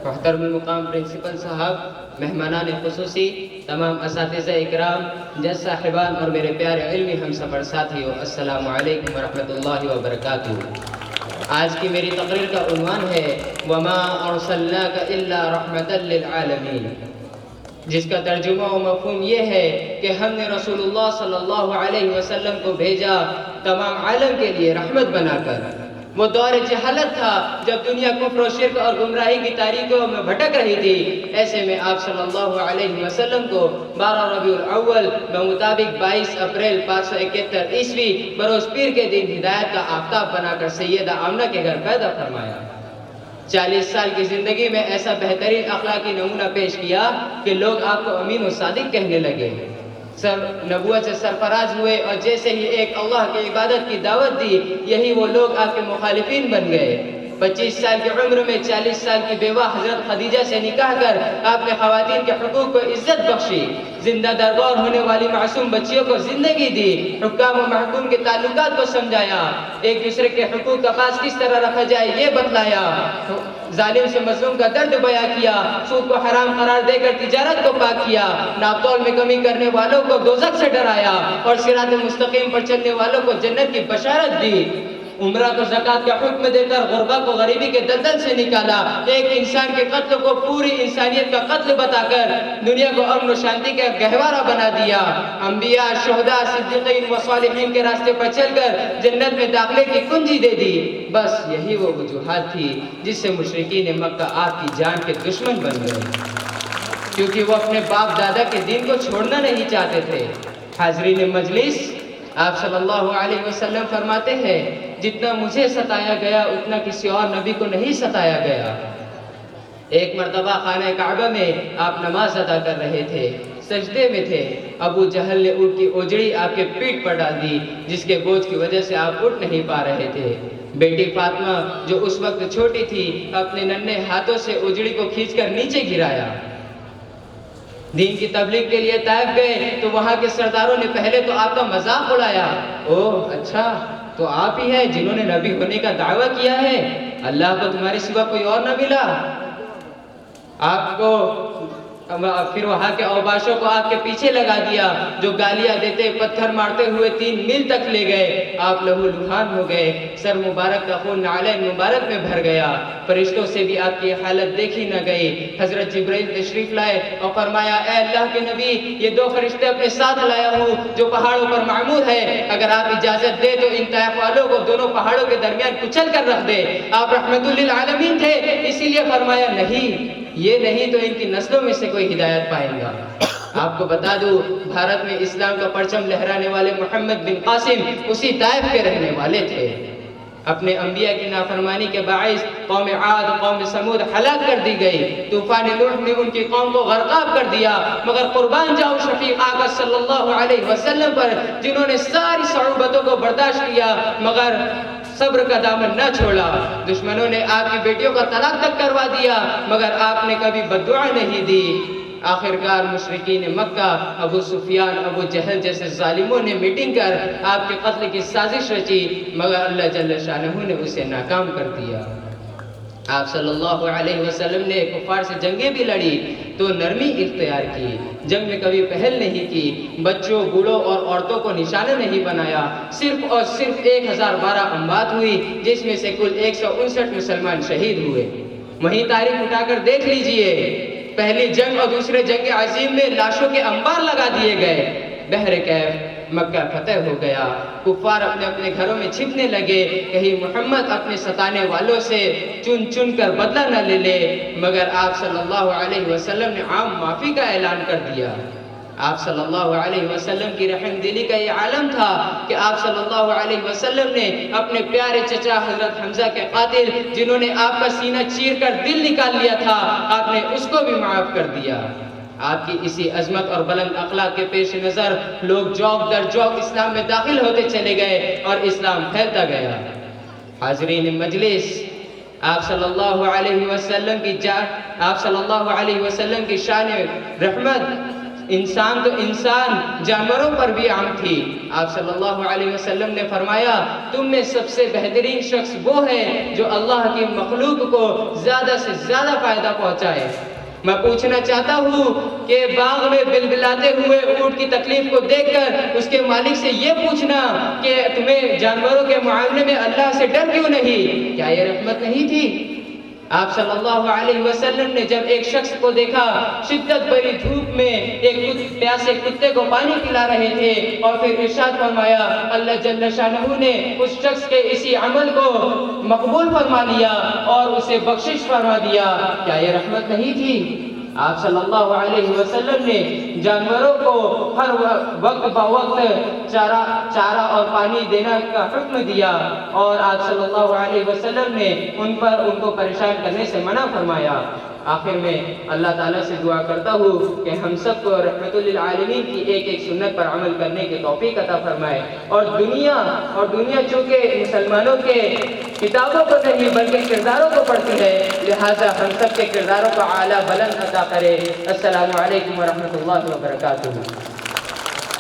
محترم المقام پرنسپل صاحب، مہمانان خصوصی، تمام اساتذہ اکرام، جج صاحبان اور میرے پیارے علمی ہم سفر ساتھیوں، السلام علیکم ورحمۃ اللہ وبرکاتہ۔ آج کی میری تقریر کا عنوان ہے وما ارسلناک الا رحمۃ للعالمین، جس کا ترجمہ و مفہوم یہ ہے کہ ہم نے رسول اللہ صلی اللہ علیہ وسلم کو بھیجا تمام عالم کے لیے رحمت بنا کر۔ وہ دور جہالت تھا جب دنیا کفر و شرک اور گمراہی کی تاریکیوں میں بھٹک رہی تھی، ایسے میں آپ صلی اللہ علیہ وسلم کو 12 ربیع الاول بمطابق 22 اپریل 571 عیسوی بروز پیر کے دن ہدایت کا آفتاب بنا کر سیدہ آمنہ کے گھر پیدا فرمایا۔ 40 سال کی زندگی میں ایسا بہترین اخلاقی نمونہ پیش کیا کہ لوگ آپ کو امین و صادق کہنے لگے، نبوت سے سرفراز ہوئے، اور جیسے ہی ایک اللہ کی عبادت کی دعوت دی، یہی وہ لوگ آپ کے مخالفین بن گئے۔ 25 سال کی عمر میں 40 سال کی بیوہ حضرت خدیجہ سے نکاح کر آپ نے خواتین کے حقوق کو عزت بخشی، زندہ دربار ہونے والی معصوم بچیوں کو زندگی دی، حکام و محکوم کے تعلقات کو سمجھایا، ایک دوسرے کے حقوق کا پاس کس طرح رکھا جائے یہ بتلایا، ظالم سے مظلوم کا درد بیان کیا، سود کو حرام قرار دے کر تجارت کو پاک کیا، ناپ تول میں کمی کرنے والوں کو دوزخ سے ڈرایا، اور صراط مستقیم پر چلنے والوں کو جنت کی بشارت دی۔ عمرہ کو زکوٰۃ کا حکم دے کر غربا کو غریبی کے دلدل سے نکالا، ایک انسان کے قتل کو پوری انسانیت کا قتل بتا کر دنیا کو امن و شانتی کا گہوارہ بنا دیا، انبیاء، شہداء، صدیقین و صالحین کے راستے پر چل کر جنت میں داخلے کی کنجی دے دی۔ بس یہی وہ وجوہات تھی جس سے مشرکین مکہ آپ کی جان کے دشمن بن گئے، کیونکہ وہ اپنے باپ دادا کے دین کو چھوڑنا نہیں چاہتے تھے۔ حاضرین مجلس، آپ صلی اللہ علیہ وسلم فرماتے ہیں جتنا مجھے ستایا گیا اتنا کسی اور نبی کو نہیں ستایا گیا۔ ایک مرتبہ خانہ کعبہ میں آپ نماز ادا کر رہے تھے، سجدے میں تھے، ابو جہل نے اونٹ کی اوجڑی آپ کے پیٹھ پر ڈال دی، جس کے بوجھ کی وجہ سے آپ اٹھ نہیں پا رہے تھے۔ بیٹی فاطمہ جو اس وقت چھوٹی تھی، اپنے ننھے ہاتھوں سے اوجڑی کو کھینچ کر نیچے گرایا۔ دین کی تبلیغ کے لیے طائف گئے تو وہاں کے سرداروں نے پہلے تو آپ کا مذاق اڑایا، اوہ اچھا تو آپ ہی ہیں جنہوں نے نبی ہونے کا دعویٰ کیا ہے، اللہ کو تمہارے سوا کوئی اور نہ ملا۔ آپ کو پھر وہاں کے اوباشوں کو آپ کے پیچھے لگا دیا، جو گالیاں دیتے پتھر مارتے ہوئے 3 میل تک لے گئے، آپ لہو لہان ہو گئے، سر مبارک کا خون نعلین مبارک میں بھر گیا، فرشتوں سے بھی آپ کی حالت دیکھی نہ گئی۔ حضرت جبرائیل تشریف لائے اور فرمایا اے اللہ کے نبی، یہ 2 فرشتے اپنے ساتھ لایا ہوں جو پہاڑوں پر معمور ہے، اگر آپ اجازت دے تو ان طائف والوں کو دونوں پہاڑوں کے درمیان کچل کر رکھ دے۔ آپ رحمت للعالمین تھے، اسی لیے فرمایا نہیں، یہ نہیں تو ان کی نسلوں میں سے کوئی ہدایت پائیں گا۔ آپ کو بتا دوں، بھارت میں اسلام کا پرچم لہرانے والے محمد بن قاسم اسی طائف کے رہنے والے تھے۔ اپنے انبیاء کی نافرمانی کے باعث قوم عاد، قوم سمود ہلاک کر دی گئی، طوفان نوح نے ان کی قوم کو غرقاب کر دیا، مگر قربان جاؤ شفیق آقا صلی اللہ علیہ وسلم پر، جنہوں نے ساری صعوبتوں کو برداشت کیا مگر صبر کا دامن نہ چھوڑا۔ دشمنوں نے آپ کی بیٹیوں کا طلاق تک کروا دیا مگر آپ نے کبھی بددعا نہیں دی۔ آخرکار مشرکین مکہ، ابو سفیان، ابو جہل جیسے ظالموں نے میٹنگ کر آپ کے قتل کی سازش رچی مگر اللہ جل شانہ نے اسے ناکام کر دیا۔ آپ صلی اللہ علیہ وسلم نے کفار سے جنگیں بھی لڑی تو نرمی اختیار کی، جنگ میں کبھی پہل نہیں کی، بچوں، بوڑھوں اور عورتوں کو نشانہ نہیں بنایا، صرف اور صرف 1012 اموات ہوئی جس میں سے کل 159 مسلمان شہید ہوئے۔ وہیں تاریخ اٹھا کر دیکھ لیجئے، پہلی جنگ اور دوسرے جنگ عظیم میں لاشوں کے انبار لگا دیے گئے، بحر کیف مکہ فتح ہو گیا، کفار اپنے اپنے گھروں میں چھپنے لگے، کہیں محمد اپنے ستانے والوں سے چن چن کر بدلہ نہ لے لے، مگر آپ صلی اللہ علیہ وسلم نے عام معافی کا اعلان کر دیا۔ آپ صلی اللہ علیہ وسلم کی رحم دلی کا یہ عالم تھا کہ آپ صلی اللہ علیہ وسلم نے اپنے پیارے چچا حضرت حمزہ کے قاتل، جنہوں نے آپ کا سینہ چیر کر دل نکال لیا تھا، آپ نے اس کو بھی معاف کر دیا۔ آپ کی اسی عظمت اور بلند اخلاق کے پیش نظر لوگ جوک در جوک اسلام میں داخل ہوتے چلے گئے اور اسلام پھیلتا گیا۔ حاضرین مجلس، آپ صلی اللہ علیہ وسلم کی شان رحمت انسان تو انسان، جانوروں پر بھی عام تھی۔ آپ صلی اللہ علیہ وسلم نے فرمایا تم میں سب سے بہترین شخص وہ ہے جو اللہ کی مخلوق کو زیادہ سے زیادہ فائدہ پہنچائے۔ میں پوچھنا چاہتا ہوں کہ باغ میں بلبلاتے ہوئے اونٹ کی تکلیف کو دیکھ کر اس کے مالک سے یہ پوچھنا کہ تمہیں جانوروں کے معاملے میں اللہ سے ڈر کیوں نہیں، کیا یہ رحمت نہیں تھی؟ آپ صلی اللہ علیہ وسلم نے جب ایک شخص کو دیکھا شدت بھری دھوپ میں ایک پیاسے کتے کو پانی پلا رہے تھے، اور پھر ارشاد فرمایا اللہ جل شانہ نے اس شخص کے اسی عمل کو مقبول فرما لیا اور اسے بخشش فرما دیا، کیا یہ رحمت نہیں تھی؟ آپ صلی اللہ علیہ وسلم نے جانوروں کو ہر وقت بوقت چارہ اور پانی دینا کا حکم دیا، اور آپ صلی اللہ علیہ وسلم نے ان کو پریشان کرنے سے منع فرمایا۔ آخر میں اللہ تعالیٰ سے دعا کرتا ہوں کہ ہم سب کو رحمت للعالمین کی ایک ایک سنت پر عمل کرنے کی توفیق عطا فرمائے، اور دنیا چونکہ مسلمانوں کے کتابوں کو نہیں بلکہ کرداروں کو پڑھتی ہے، لہٰذا ہم سب کے کرداروں کو اعلیٰ بلند عطا کرے۔ السلام علیکم ورحمۃ اللہ وبرکاتہ۔